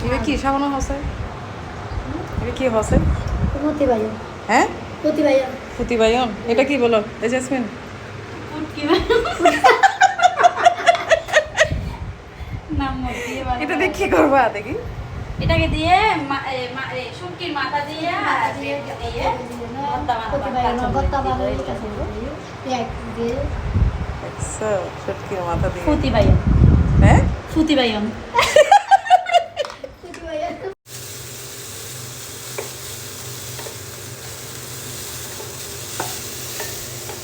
এটা কি সাবানো হসে? এটা কি হসে? হ্যাঁ পুতিবায়ন। এটা কি বলো এই জেসমিন? এটা দিয়ে কি করবা দেখি? এটাকে দিয়ে শুটকির মাথা দিয়ে শুটকির মাথা দিয়ে ফুতিবায়ন। হ্যাঁ ফুতিবায়ন।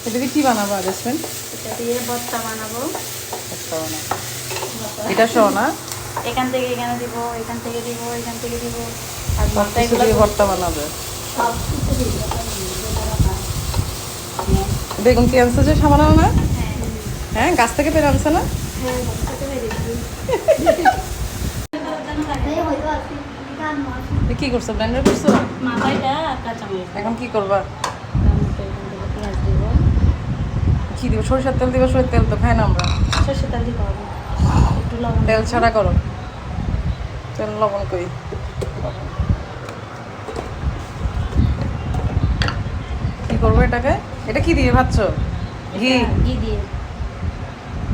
এটা দিয়ে কি বানাবো জেসমিন? এটা দিয়ে ভর্তা বানাবো। ভর্তা বানাবো। এটা শো না এখান থেকে এখানে দিব, এখান থেকে দিব, এখান থেকে দিব, আর ভর্তা দিয়ে ভর্তা বানাবে। বেগুন কি আনছে যে সামান্য না? হ্যাঁ গাছ থেকে পেরে আনছে না? কি করছো ব্লেন্ডার করছো? মাথাটা কাঁচামরিচ। এখন কি করবা? পেঁয়াজ দিব। কি দিব? সরিষার তেল দিবা? সরিষার তেল তো খাই না আমরা। সরষের তেল দিতে হবে, একটু লবণ। তেল ছাড়া করো। তেল লবণ করি। কি করবো এটাকে? এটা কি দিয়ে ভাজছো? ঘি? ঘি দিয়ে।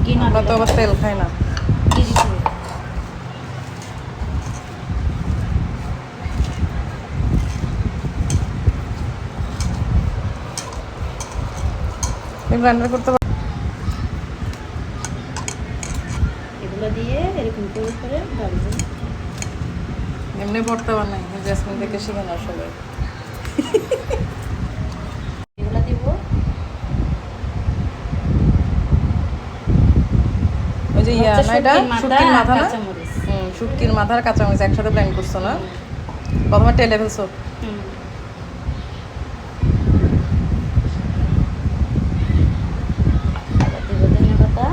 ঘি না আমরা তো আবার তেল খাই না। ঘি দিতে হবে। তুমি ব্লেন্ডার করতে পারো? এগুলো দিয়ে এরকম করে করে ভাজবেন। এমনি ভর্তা বানাই জেসমিন থেকে শিখে নাও সবাই। এগুলো দিব। ওই যে ইয়া না এটা শুটকির মাথা না? কাঁচামরিচ। শুটকির মাথার কাঁচামরিচ একসাথে ব্লেন্ড করছো না? প্রথমে টেলে ফেলছো? দিব ধনিয়া পাতা।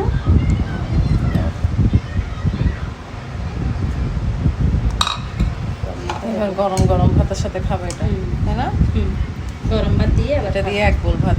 এবার গরম গরম ভাতের সাথে খাবে এটা, তাই না? গরম ভাত দিয়ে এটা দিয়ে এক বোল ভাত।